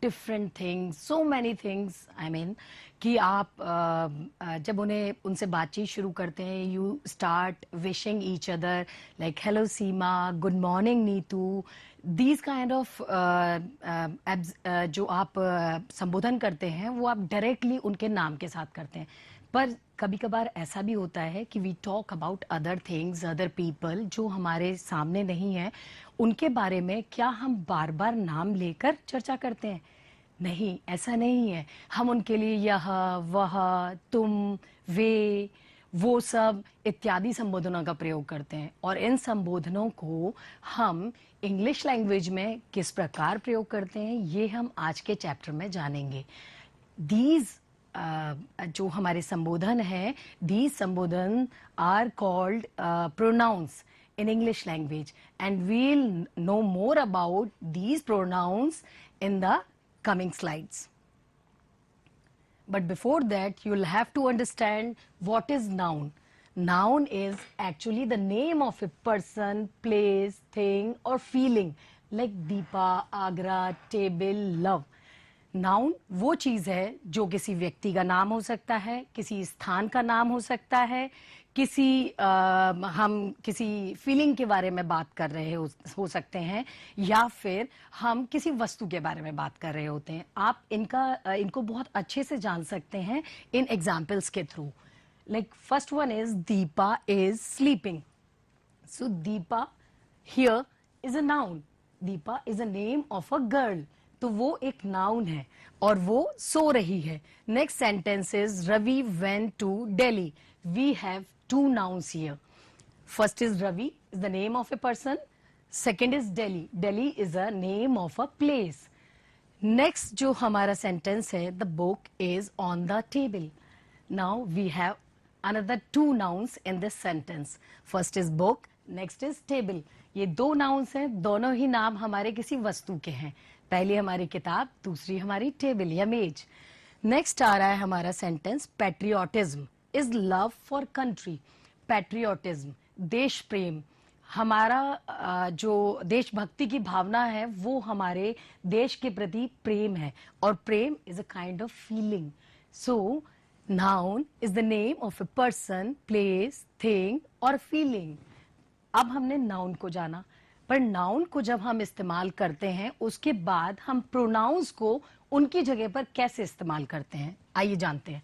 Different things, so many things, I mean कि आप जब उनसे बातचीत शुरू करते हैं, you start wishing each other like hello Seema, good morning Neetu, these kind of जो आप संबोधन करते हैं वो आप डायरेक्टली उनके नाम के साथ करते हैं। पर कभी कभार ऐसा भी होता है कि we talk about other things, other people जो हमारे सामने नहीं है, उनके बारे में क्या हम बार बार नाम लेकर चर्चा करते हैं? नहीं, ऐसा नहीं है। हम उनके लिए यह, वह, तुम, वे, वो सब इत्यादि संबोधनों का प्रयोग करते हैं। और इन संबोधनों को हम इंग्लिश लैंग्वेज में किस प्रकार प्रयोग करते हैं, ये हम आज के चैप्टर में जानेंगे। दीज जो हमारे संबोधन है, दीज संबोधन are called pronounce in English language, and we'll know more about these pronouns in the coming slides. But before that, you'll have to understand what is noun. Noun is actually the name of a person, place, thing or feeling, like Deepa, Agra, table, love. Noun वो चीज है जो किसी व्यक्ति का नाम हो सकता है, किसी स्थान का नाम हो सकता है, हम किसी फीलिंग के बारे में बात कर रहे हो सकते हैं, या फिर हम किसी वस्तु के बारे में बात कर रहे होते हैं। आप इनको बहुत अच्छे से जान सकते हैं इन एग्जाम्पल्स के through. Like first one is Deepa is sleeping. So Deepa here is a noun. Deepa is a name of a girl, तो वो एक नाउन है और वो सो रही है। Next sentence is Ravi went to Delhi. We have two nouns here. First is Ravi is the name of a person, second is Delhi, Delhi is a name of a place. Next जो हमारा सेंटेंस है, the book is on the table. Now we have another two nouns in this sentence. First is book, next is table. ये दो nouns हैं, दोनों ही नाम हमारे किसी वस्तु के हैं। पहली हमारी किताब, दूसरी हमारी टेबल या मेज। नेक्स्ट आ रहा है हमारा sentence, patriotism is love for country. Patriotism देश प्रेम, हमारा जो देशभक्ति की भावना है वो हमारे देश के प्रति प्रेम है, और प्रेम is a kind of feeling. So noun is the name of a person, place, thing और फीलिंग। अब हमने नाउन को जाना, पर नाउन को जब हम इस्तेमाल करते हैं उसके बाद हम प्रोनाउंस को उनकी जगह पर कैसे इस्तेमाल करते हैं, आइए जानते हैं।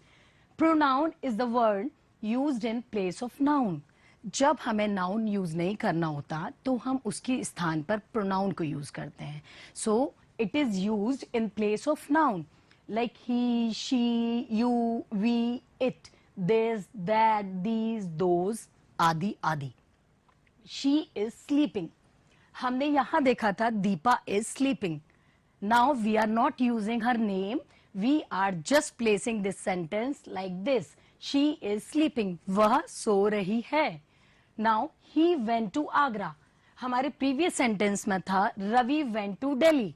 Pronoun is the word used in place of noun. जब हमें नाउन यूज नहीं करना होता तो हम उसके स्थान पर प्रोनाउन को यूज करते हैं। So it is used in place of noun, like he, she, you, we, it, this, that, these, those, आदि आदि। She is sleeping. हमने यहां देखा था Deepa is sleeping. Now we are not using her name. We are just placing this sentence like this. She is sleeping. वह सो रही है। Now he went to Agra. हमारे previous sentence में था Ravi went to Delhi.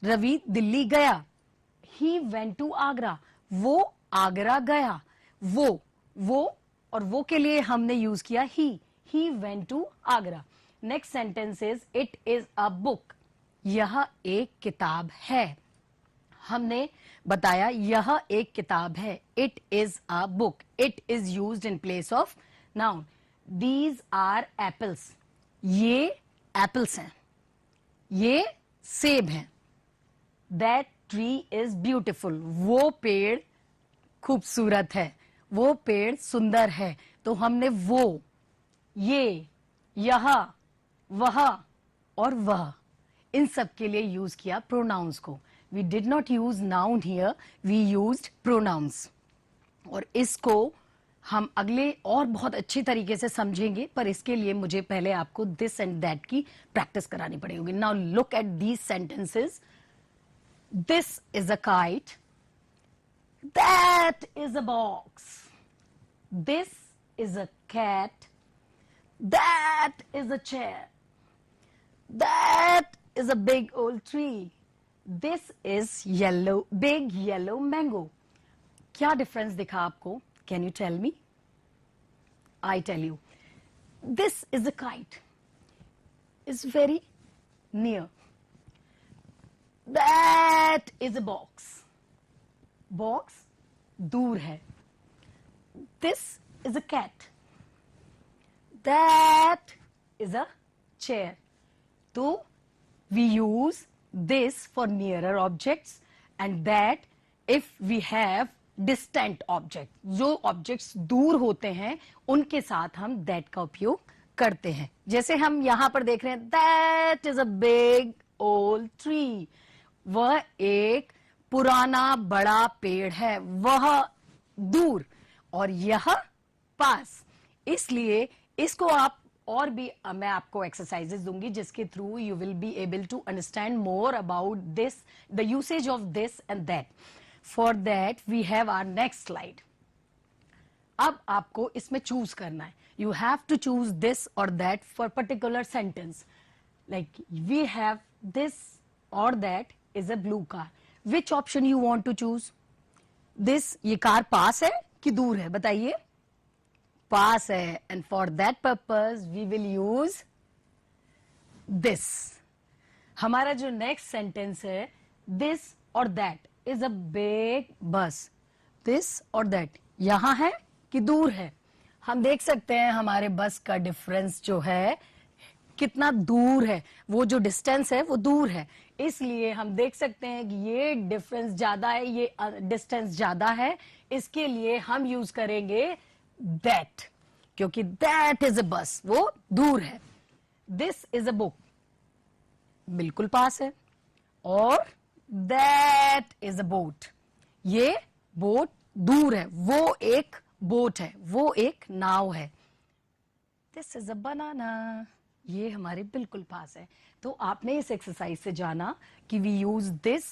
Ravi Delhi गया। He went to Agra. वो आगरा गया। वो और वो के लिए हमने यूज किया he. He went to Agra. Next sentence is it is a book. यह एक किताब है। हमने बताया यह एक किताब है। It is a book. It is used in place of noun. These are apples. ये apples हैं। ये सेब हैं। That tree is beautiful. वो पेड़ खूबसूरत है, वो पेड़ सुंदर है। तो हमने वो, ये, यह, वह और वह, इन सब के लिए यूज किया प्रोनाउंस को। We did not use noun here, we used pronouns. और इसको हम अगले और बहुत अच्छी तरीके से समझेंगे, पर इसके लिए मुझे पहले आपको दिस एंड दैट की प्रैक्टिस करानी पड़ेगी। Now look at these sentences. This is a kite. That is a box. This is a cat. That is a chair. That is a big old tree. This is big yellow mango. क्या difference दिखा आपको? Can you tell me? I tell you. This is a kite. It's very near. That is a box. Box दूर है. This is a cat. That is a chair. तो we use this for nearer objects and that if we have distant object. जो objects दूर होते हैं उनके साथ हम that का उपयोग करते हैं. जैसे हम यहां पर देख रहे हैं that is a big old tree. वह एक पुराना बड़ा पेड़ है. वह दूर और यह पास. इसलिए इसको आप और भी मैं आपको एक्सरसाइजेस दूंगी जिसके through you will be able to understand more about this, the usage of this and that. For that we have our next slide. अब आपको इसमें चूज करना है. You have to choose this और that for particular sentence. Like we have this और that is a blue car. Which option you want to choose? This, ये car पास है कि दूर है? बताइए. पास है. And for that purpose we will use this. हमारा जो नेक्स्ट सेंटेंस है, दिस और that is a big bus. This और दैट यहां है कि दूर है? हम देख सकते हैं हमारे बस का डिफरेंस जो है कितना दूर है. वो जो डिस्टेंस है वो दूर है. इसलिए हम देख सकते हैं कि ये डिफरेंस ज्यादा है, ये डिस्टेंस ज्यादा है. इसके लिए हम यूज करेंगे दैट, क्योंकि दैट इज अ बस, वो दूर है. दिस इज अ बुक, बिल्कुल पास है. और दैट इज अ बोट, ये बोट दूर है. वो एक बोट है, वो एक नाव है. दिस इज अ बनाना, ये हमारे बिल्कुल पास है. तो आपने इस एक्सरसाइज से जाना कि we use this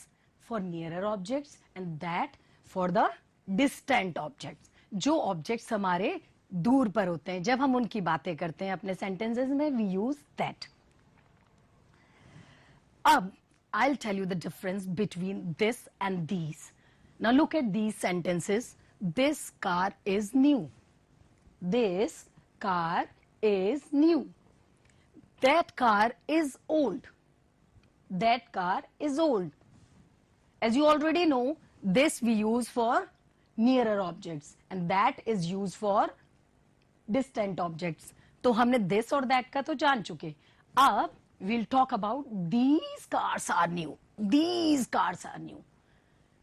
for nearer objects and that for the distant objects. जो ऑब्जेक्ट्स हमारे दूर पर होते हैं, जब हम उनकी बातें करते हैं अपने सेंटेंसेस में, वी यूज दैट. अब I will tell you the difference between this and these. Now look at these sentences. This car is new. This car is new. That car is old. That car is old. As you already know, this we use for nearer objects and that is used for distant objects. तो हमने this और that का तो जान चुके. अब we'll talk about these cars are new. These cars are new.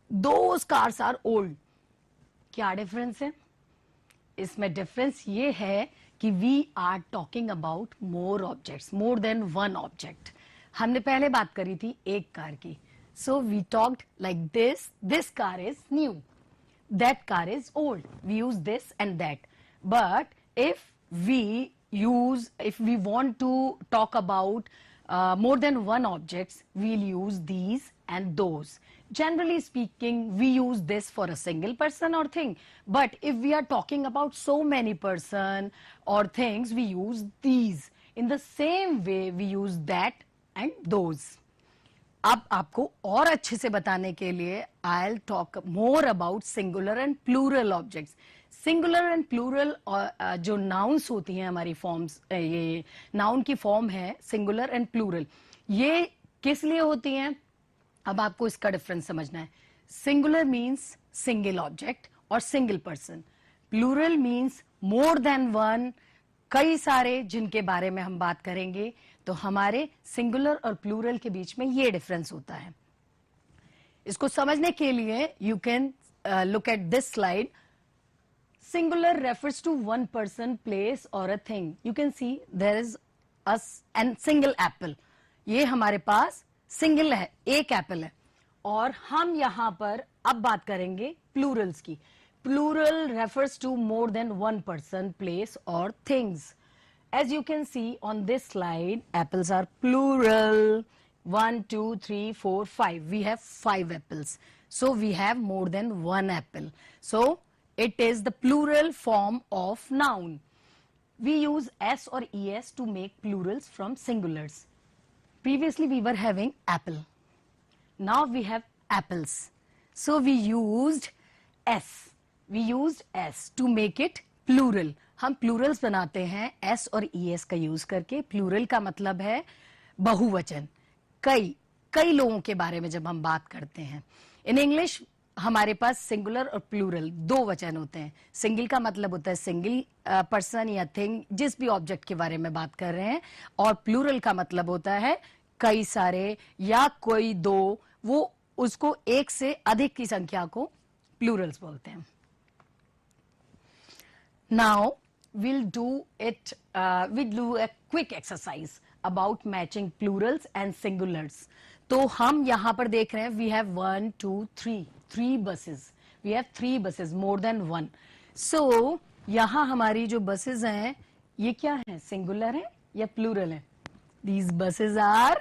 Those cars are old. क्या difference है? इसमें डिफरेंस ये है कि we are talking about more objects, more than one object. हमने पहले बात करी थी एक कार की. So we talked like this. This car is new. That car is old. We use this and that. But if we want to talk about more than one objects, we'll use these and those. Generally speaking, we use this for a single person or thing. But if we are talking about so many person or things, we use these. In the same way, we use that and those. अब आपको और अच्छे से बताने के लिए I'll talk more about singular and plural objects. Singular and plural जो nouns होती हैं हमारी फॉर्म्स, ये नाउन की फॉर्म है सिंगुलर एंड प्लूरल. ये किस लिए होती हैं? अब आपको इसका डिफरेंस समझना है. सिंगुलर मीन्स सिंगल ऑब्जेक्ट और single person. Plural means more than one, कई सारे, जिनके बारे में हम बात करेंगे. तो हमारे सिंगुलर और प्लूरल के बीच में ये डिफरेंस होता है. इसको समझने के लिए you can look at this slide. Singular refers to one person, place or a thing. You can see there is a single apple. ये हमारे पास सिंगल है, एक एप्पल है. और हम यहां पर अब बात करेंगे प्लूरल्स की. Plural refers to more than one person, place or things. As you can see on this slide, apples are plural. 1, 2, 3, 4, 5. We have 5 apples. So we have more than one apple. So it is the plural form of noun. We use s or es to make plurals from singulars. Previously we were having apple. Now we have apples. So we used s. We used s to make it plural. हम plurals बनाते हैं s और es का use करके. Plural का मतलब है बहुवचन, कई, कई लोगों के बारे में जब हम बात करते हैं, इन इंग्लिश हमारे पास सिंगुलर और प्लूरल दो वचन होते हैं। सिंगल का मतलब होता है सिंगल पर्सन या थिंग, जिस भी ऑब्जेक्ट के बारे में बात कर रहे हैं, और प्लूरल का मतलब होता है कई सारे या कोई दो, वो उसको एक से अधिक की संख्या को प्लूरल्स बोलते हैं। Now we'll do a quick exercise about matching plurals and singulars. तो हम यहां पर देख रहे हैं we have 1 2 3 buses, we have 3 buses, more than one. So यहां हमारी जो buses हैं ये क्या है, सिंगुलर है या प्लूरल है? These buses are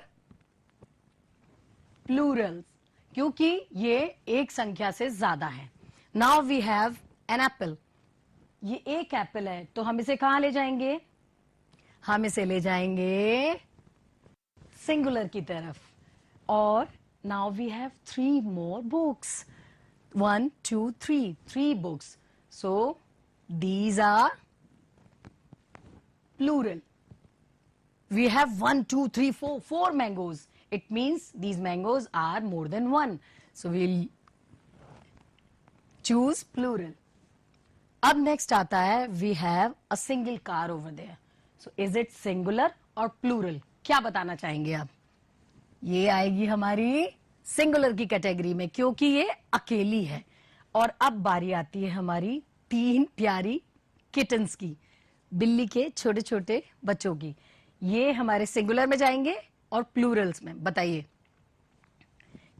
plurals, क्योंकि ये एक संख्या से ज्यादा है। Now we have an apple. ये एक एप्पल है, तो हम इसे कहां ले जाएंगे? हम इसे ले जाएंगे सिंगुलर की तरफ। और now we have 3 more books, 1 2 3 books, so these are plural. We have 1 2 3 4 mangoes, it means these mangoes are more than 1, so we'll choose plural. अब नेक्स्ट आता है we have a single car over there, so is it singular और plural? क्या बताना चाहेंगे आप? ये आएगी हमारी सिंगुलर की कैटेगरी में, क्योंकि ये अकेली है। और अब बारी आती है हमारी 3 प्यारी किटन्स की, बिल्ली के छोटे छोटे बच्चों की। ये हमारे सिंगुलर में जाएंगे और प्लूरल्स में, बताइए।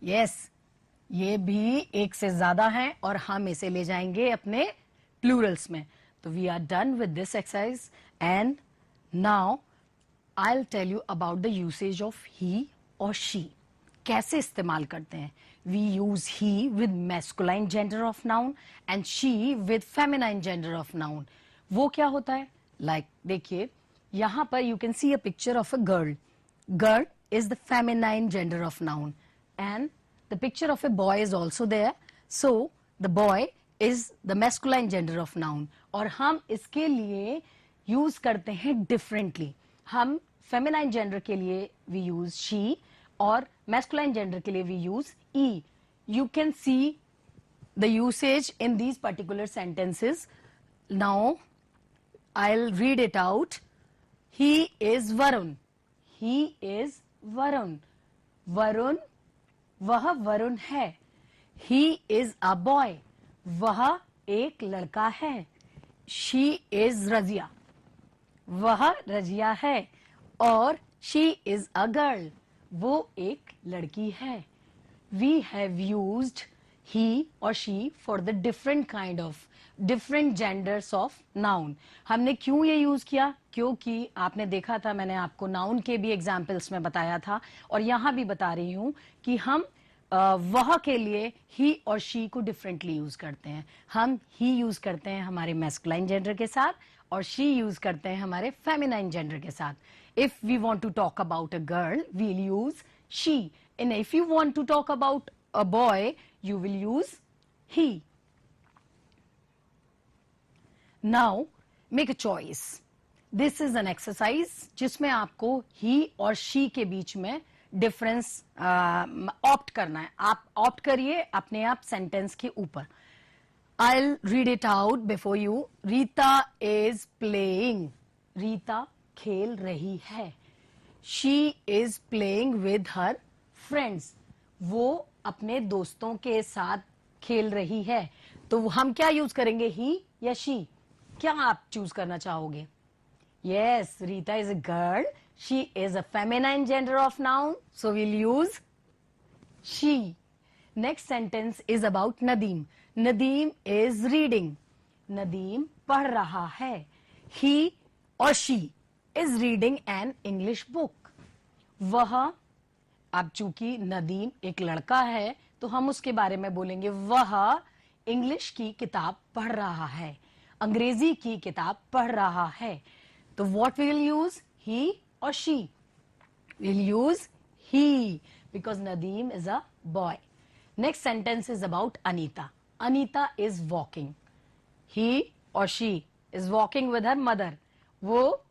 यस, ये भी एक से ज्यादा है और हम इसे ले जाएंगे अपने प्लूरल्स में। तो we are done with this exercise and now I will tell you about the usage of he और शी। कैसे इस्तेमाल करते हैं? We use he with masculine gender of noun and she with feminine gender of noun. वो क्या होता है? Like देखिए यहां पर you can see a picture of a girl. Girl is the feminine gender of noun and the picture of a boy is also there, so the boy is the masculine gender of noun. और हम इसके लिए use करते हैं differently. हम feminine gender के लिए we use she और मैस्कुलाइन जेंडर के लिए we use he. You can see the usage in these particular sentences. Now I'll read it out. He is Varun. He is Varun. Varun, वह वरुण है. He is a boy. वह एक लड़का है. She is Razia. वह रजिया है. और she is a girl. वो एक लड़की है. We have used he or she for the different genders of noun. हमने क्यों ये यूज किया? क्योंकि आपने देखा था, मैंने आपको नाउन के भी एग्जाम्पल्स में बताया था और यहां भी बता रही हूं कि हम वह के लिए ही और शी को डिफरेंटली यूज करते हैं. हम ही यूज करते हैं हमारे मैस्कुलाइन जेंडर के साथ और शी यूज करते हैं हमारे फेमिनाइन जेंडर के साथ. If we want to talk about a girl we will use she, and if you want to talk about a boy you will use he. Now make a choice. This is an exercise जिसमें आपको he और she के बीच में difference opt करना है. आप opt करिए अपने आप सेंटेंस के ऊपर. I'll read it out before you. Rita is playing. Rita खेल रही है. She is playing with her friends. वो अपने दोस्तों के साथ खेल रही है. तो हम क्या यूज करेंगे, ही या शी? क्या आप चूज करना चाहोगे? Yes, Rita is a girl. She is a feminine gender of noun, so we'll use she. Next sentence is about Nadeem. Nadeem is reading. Nadeem पढ़ रहा है. ही और she is reading an English book. वह, अब चूंकि नदीम एक लड़का है तो हम उसके बारे में बोलेंगे वह इंग्लिश की किताब पढ़ रहा है, अंग्रेजी की किताब पढ़ रहा है. तो what we will use, he और she? Will use he because Nadeem is a boy. Next sentence is about Anita. Anita is walking. He और she is walking with her mother. वो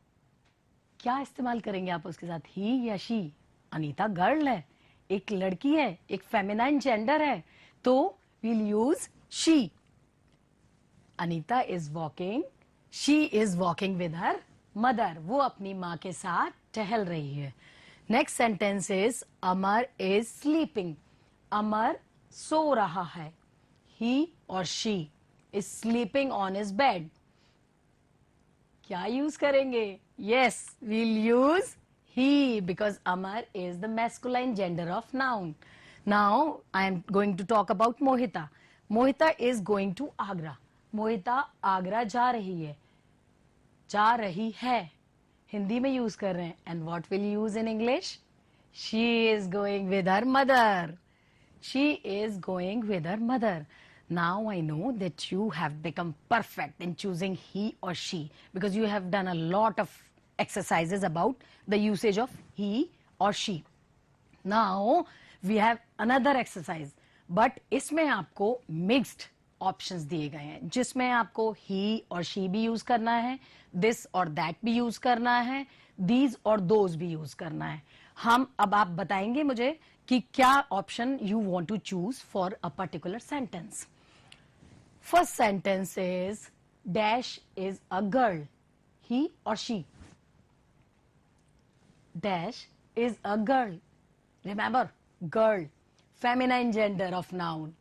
क्या इस्तेमाल करेंगे आप उसके साथ, ही या शी? अनीता गर्ल है एक लड़की है, एक फेमिनाइन जेंडर है, तो we'll use she. Anita is walking, she is walking with her mother. वो अपनी माँ के साथ टहल रही है. Next sentence is Amar is sleeping. अमर सो रहा है. He or she is sleeping on his bed. क्या यूज करेंगे? Yes, we'll use he because Amar is the masculine gender of noun. Now I am going to talk about Mohita. Mohita is going to Agra. मोहिता आगरा जा रही है. जा रही है हिंदी में use कर रहे हैं. And what will use in English? She is going with her mother. She is going with her mother. Now I know that you have become perfect in choosing he or she because you have done a lot of exercises about the usage of he or she. Now we have another exercise, but इसमें आपको mixed options दिए गए हैं जिसमें आपको he और she भी use करना है, this और that भी use करना है, these और those भी use करना है. अब आप बताएंगे मुझे कि क्या option you want to choose for a particular sentence. First sentence is dash is a girl. He और she. Dash is a girl. Remember, girl, feminine gender of noun.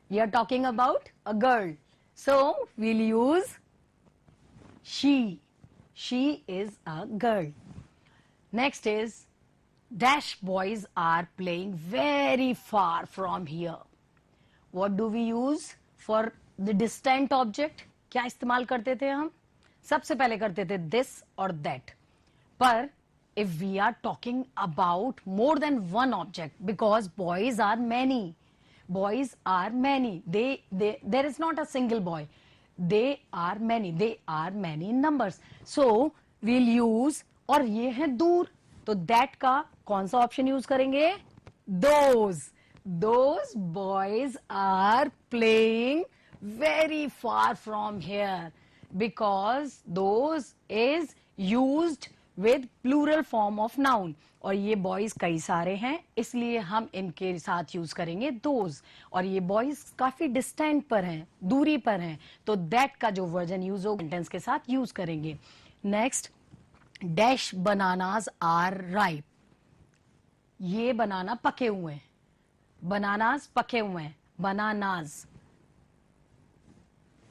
We are talking about a girl, so we'll use she. She is a girl. Next is dash boys are playing very far from here. What do we use for the distant object? क्या इस्तेमाल करते थे हम? सबसे पहले करते थे this और that. पर if we are talking about more than one object, because boys are many, there is not a single boy. They are many in numbers. So we'll use, और ये है दूर, तो दैट का कौन सा ऑप्शन यूज करेंगे? Those boys are playing very far from here because those is used with plural form of noun. और ये बॉयज कई सारे हैं इसलिए हम इनके साथ यूज करेंगे दोज. और ये बॉयज काफी डिस्टेंट पर हैं, दूरी पर हैं, तो दैट का जो वर्जन यूज हो सेंटेंस के साथ यूज करेंगे. Next, dash bananas are ripe. ये बनाना पके हुए हैं. बनानास पके हुए हैं. बनानास.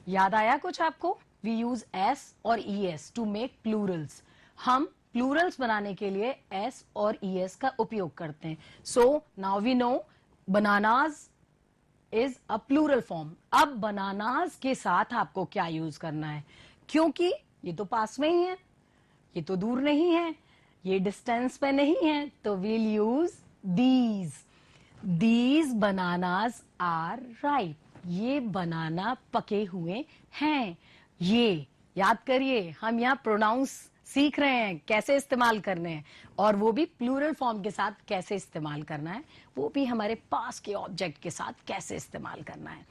याद आया कुछ आपको? वी यूज एस और E S to make plurals. हम प्लूरल्स बनाने के लिए एस और ई एस का उपयोग करते हैं. So now we know bananas is a plural form. अब बनानास के साथ आपको क्या यूज करना है? क्योंकि ये तो पास में ही है, ये तो दूर नहीं है, ये डिस्टेंस पे नहीं है, तो we'll use these. These bananas are ripe. ये बनाना पके हुए हैं. ये याद करिए, हम यहाँ प्रोनाउंस सीख रहे हैं कैसे इस्तेमाल करने हैं, और वो भी प्लूरल फॉर्म के साथ कैसे इस्तेमाल करना है, वो भी हमारे पास के ऑब्जेक्ट के साथ कैसे इस्तेमाल करना है.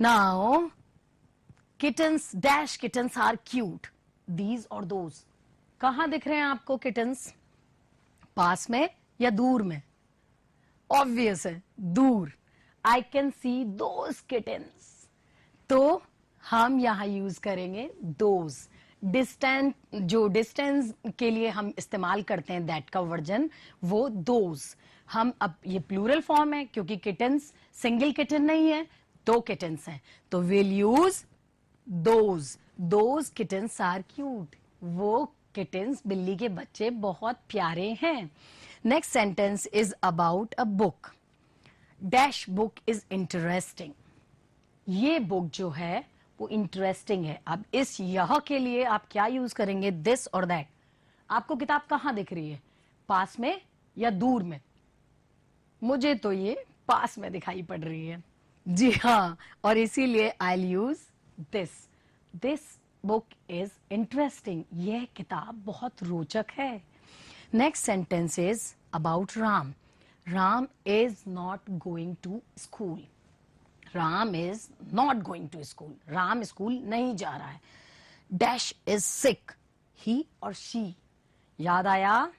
Now kittens dash kittens are cute. These और दोज. कहां दिख रहे हैं आपको किटन्स? पास में या दूर में? ऑब्वियस है, दूर. I can see those kittens. तो हम यहां यूज करेंगे दोज. जो डिस्टेंस के लिए हम इस्तेमाल करते हैं दैट का वर्जन, वो दोज. हम अब ये प्लूरल फॉर्म है क्योंकि किटन्स सिंगल किटन नहीं है, दो किटन्स हैं, तो will use those. Those kittens are cute. वो किटन्स, बिल्ली के बच्चे, बहुत प्यारे हैं. Next sentence is about a book. Dash book is interesting. ये बुक जो है वो इंटरेस्टिंग है. अब इस यह के लिए आप क्या यूज करेंगे? दिस और दैट. आपको किताब कहां दिख रही है? पास में या दूर में? मुझे तो ये पास में दिखाई पड़ रही है. जी हाँ, और इसीलिए I will use this. This book is interesting. यह किताब बहुत रोचक है. Next sentence is about Ram. Ram is not going to school. Ram is not going to school. Ram school नहीं जा रहा है. Dash is sick. ही और शी. याद आया?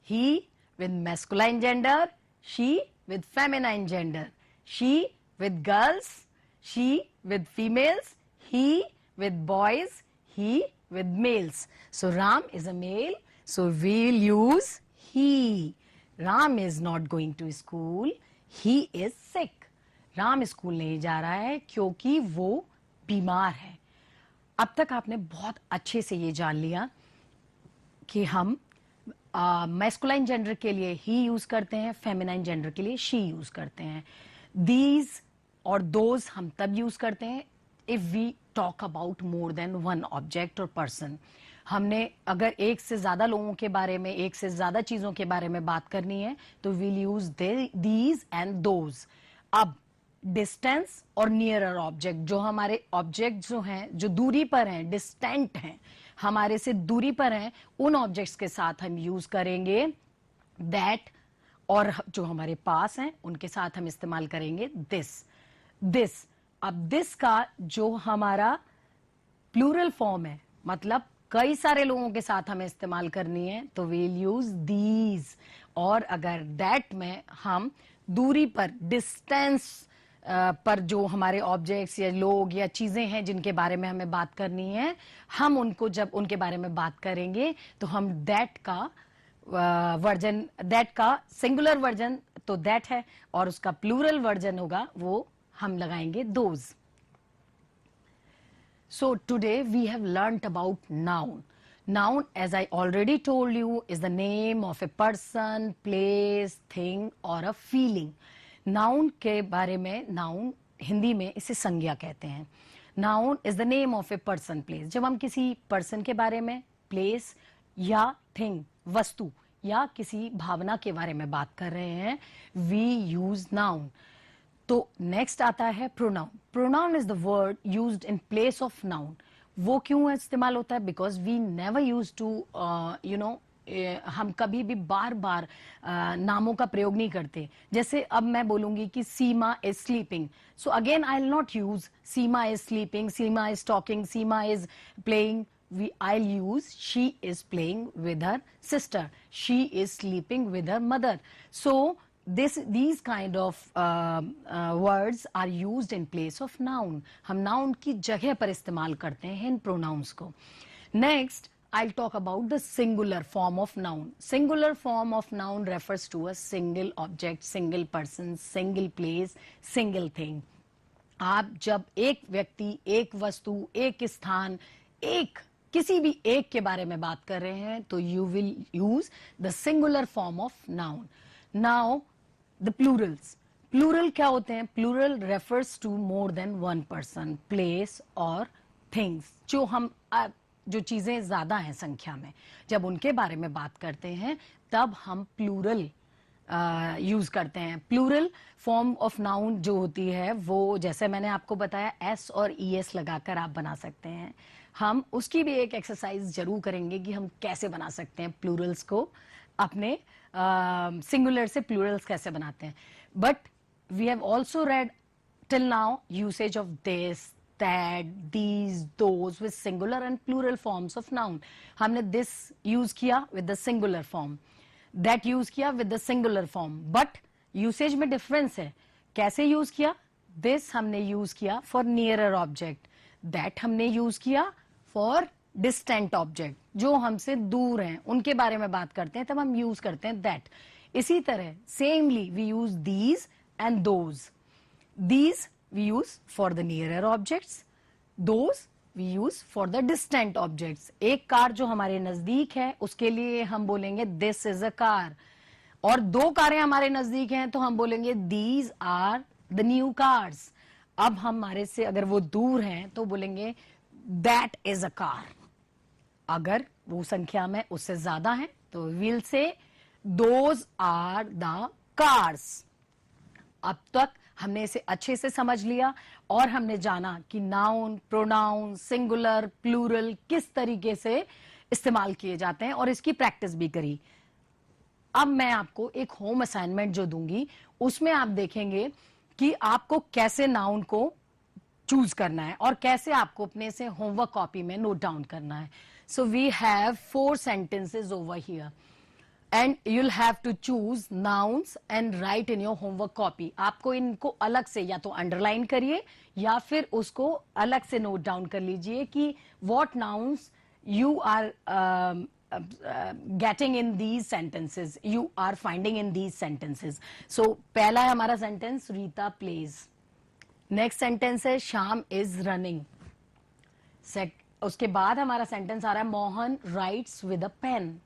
He with masculine gender, she with feminine gender, she with girls, she with females, he with boys, he with males. So Ram is a male, so we'll use he. Ram is not going to school, he is sick. Ram school नहीं जा रहा है क्योंकि वो बीमार है। अब तक आपने बहुत अच्छे से ये जान लिया कि हम मैस्कुलाइन जेंडर के लिए ही यूज करते हैं, फेमिनाइन जेंडर के लिए शी यूज करते हैं। दीज और दोज हम तब यूज करते हैं if we talk about more than one object और पर्सन। हमने अगर एक से ज्यादा लोगों के बारे में, एक से ज्यादा चीजों के बारे में बात करनी है तो we'll use these and those. अब डिस्टेंस और नियरर ऑब्जेक्ट, जो हमारे ऑब्जेक्ट जो हैं, जो दूरी पर हैं, डिस्टेंट हैं, हमारे से दूरी पर हैं, उन ऑब्जेक्ट्स के साथ हम यूज करेंगे दैट, और जो हमारे पास हैं उनके साथ हम इस्तेमाल करेंगे दिस। अब दिस का जो हमारा प्लूरल फॉर्म है, मतलब कई सारे लोगों के साथ हमें इस्तेमाल करनी है, तो वील यूज दीज। और अगर दैट में हम दूरी पर, डिस्टेंस पर जो हमारे ऑब्जेक्ट्स या लोग या चीजें हैं जिनके बारे में हमें बात करनी है, हम उनको जब उनके बारे में बात करेंगे तो हम दैट का वर्जन, दैट का सिंगुलर वर्जन तो दैट है और उसका प्लूरल वर्जन होगा वो हम लगाएंगे those. So today we have learnt about noun. Noun, as I already told you, is the name of a person, place, thing or a feeling. Noun के बारे में, noun हिंदी में इसे संज्ञा कहते हैं। Noun is the name of a person, place. जब हम किसी person के बारे में, place या thing, वस्तु या किसी भावना के बारे में बात कर रहे हैं, we use noun. तो नेक्स्ट आता है pronoun. Pronoun is the word used in place of noun. वो क्यों इस्तेमाल होता है? Because we never use to हम कभी भी बार बार नामों का प्रयोग नहीं करते। जैसे अब मैं बोलूंगी कि Seema is sleeping, so again I will not use Seema is sleeping, Seema is talking, Seema is playing. I'll use she is playing with her sister, she is sleeping with her mother. So these kind of words are used in place of noun. हम noun की जगह पर इस्तेमाल करते हैं इन pronouns को। Next, I'll talk about the singular form of noun. Singular form of noun refers to a single object, single person, single place, single thing. आप जब एक व्यक्ति, एक वस्तु, एक स्थान, एक किसी भी एक के बारे में बात कर रहे हैं तो you will use the singular form of noun. Now the plurals. Plural क्या होते हैं? Plural refers to more than one person, place or things. जो चीजें ज्यादा हैं संख्या में, जब उनके बारे में बात करते हैं तब हम प्लूरल यूज करते हैं। प्लूरल फॉर्म ऑफ नाउन जो होती है वो, जैसे मैंने आपको बताया, एस और ईएस लगाकर आप बना सकते हैं। हम उसकी भी एक एक्सरसाइज जरूर करेंगे कि हम कैसे बना सकते हैं प्लूरल्स को, अपने सिंगुलर से प्लूरल्स कैसे बनाते हैं। But we have also read till now usage of this, that, these, those with singular and plural forms of noun. हमने दिस यूज किया with the singular form, that use किया with the singular form, but usage में difference है। कैसे use किया? This हमने use किया for nearer object, that हमने यूज किया फॉर डिस्टेंट ऑब्जेक्ट, जो हमसे दूर हैं उनके बारे में बात करते हैं तब हम यूज करते हैं दैट। इसी तरह samely we use these and those. These we use for the nearer objects, those we use for the distant objects. एक कार जो हमारे नजदीक है उसके लिए हम बोलेंगे दिस इज अ कार, और दो कारें हमारे नजदीक हैं तो हम बोलेंगे these are the new cars. अब हमारे से अगर वो दूर हैं तो बोलेंगे दैट इज अ कार। अगर वो संख्या में उससे ज्यादा है तो वील से दोज आर द कार्स। अब तक हमने इसे अच्छे से समझ लिया और हमने जाना कि नाउन, प्रोनाउन, सिंगुलर, प्लूरल किस तरीके से इस्तेमाल किए जाते हैं और इसकी प्रैक्टिस भी करी। अब मैं आपको एक होम असाइनमेंट जो दूंगी उसमें आप देखेंगे कि आपको कैसे नाउन को चूज करना है और कैसे आपको अपने से होमवर्क कॉपी में नोट डाउन करना है। So we have 4 sentences over here. And you'll have to choose nouns and write in your homework copy. आपको इनको अलग से या तो अंडरलाइन करिए या फिर उसको अलग से नोट डाउन कर लीजिए कि what nouns you are getting in these sentences, you are finding in these sentences. So पहला है हमारा sentence, Rita plays. Next sentence है श्याम इज रनिंग। उसके बाद हमारा सेंटेंस आ रहा है Mohan writes with a pen.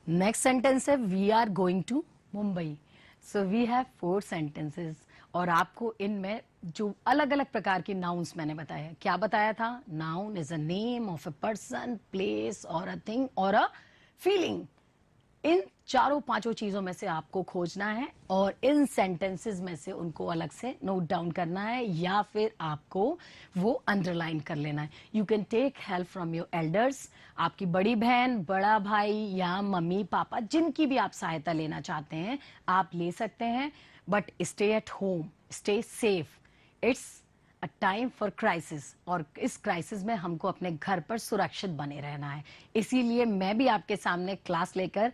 Next sentence है we are going to Mumbai. So we have 4 sentences और आपको इनमें जो अलग अलग प्रकार की नाउन्स मैंने बताया, क्या बताया था? Noun is a name of a person, place और अ थिंग और अ फीलिंग। इन चारों पांचों चीजों में से आपको खोजना है और इन सेंटेंसेस में से उनको अलग से नोट डाउन करना है या फिर आपको वो अंडरलाइन कर लेना है। You can take help from your elders, आपकी बड़ी बहन, बड़ा भाई या मम्मी पापा, जिनकी भी आप सहायता लेना चाहते हैं आप ले सकते हैं। But stay at home, stay safe. It's a time for crisis और इस क्राइसिस में हमको अपने घर पर सुरक्षित बने रहना है। इसीलिए मैं भी आपके सामने क्लास लेकर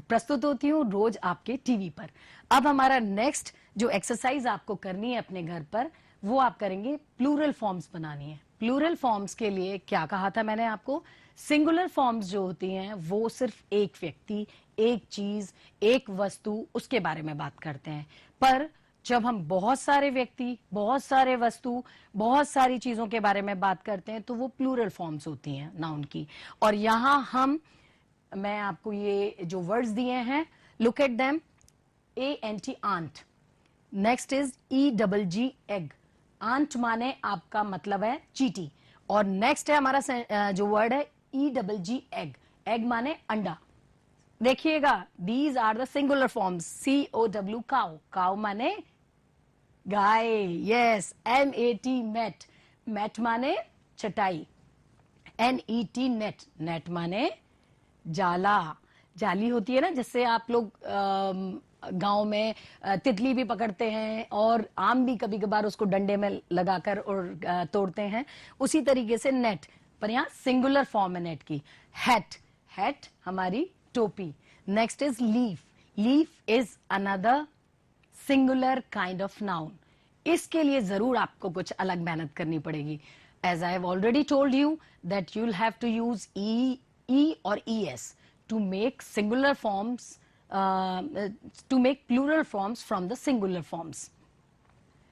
प्रस्तुत होती हूँ रोज आपके टीवी पर। अब हमारा नेक्स्ट जो एक्सरसाइज आपको करनी है अपने घर पर, वो आप करेंगे प्लूरल फॉर्म्स बनानी है। प्लूरल फॉर्म्स के लिए क्या कहा था मैंने आपको? सिंगुलर फॉर्म्स जो होती हैं वो सिर्फ एक व्यक्ति, एक चीज, एक वस्तु, उसके बारे में बात करते हैं। पर जब हम बहुत सारे व्यक्ति, बहुत सारे वस्तु, बहुत सारी चीजों के बारे में बात करते हैं तो वो प्लूरल फॉर्म्स होती हैं नाउन की। और यहां मैं आपको ये जो वर्ड्स दिए हैं, look at them. ANT ant, next is EGG egg. Ant माने आपका मतलब है चींटी। और नेक्स्ट है हमारा जो वर्ड है EGG एग। एग माने अंडा। देखिएगा, these are the singular forms. COW cow, cow माने गाय। यस। MET मैट, मैट माने चटाई। NET नेट, नेट माने जाला। जाली होती है ना, जिससे आप लोग गांव में तितली भी पकड़ते हैं और आम भी कभी कभार उसको डंडे में लगाकर और तोड़ते हैं, उसी तरीके से नेट। पर यहाँ सिंगुलर फॉर्म है नेट की। हैट, हैट हमारी टोपी। Next is leaf, leaf is another singular kind of noun. इसके लिए जरूर आपको कुछ अलग मेहनत करनी पड़ेगी। As I have already told you that you will have to use E or ES to make singular forms, to make plural forms from the singular forms.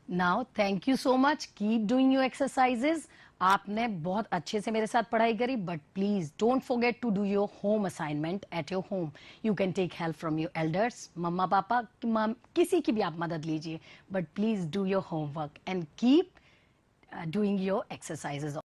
Now, thank you so much. Keep doing your exercises. आपने बहुत अच्छे से मेरे साथ पढ़ाई करी, but please don't forget to do your home assignment at your home. You can take help from your elders, मम्मा पापा, किसी की भी आप मदद लीजिए, but please do your homework and keep doing your exercises.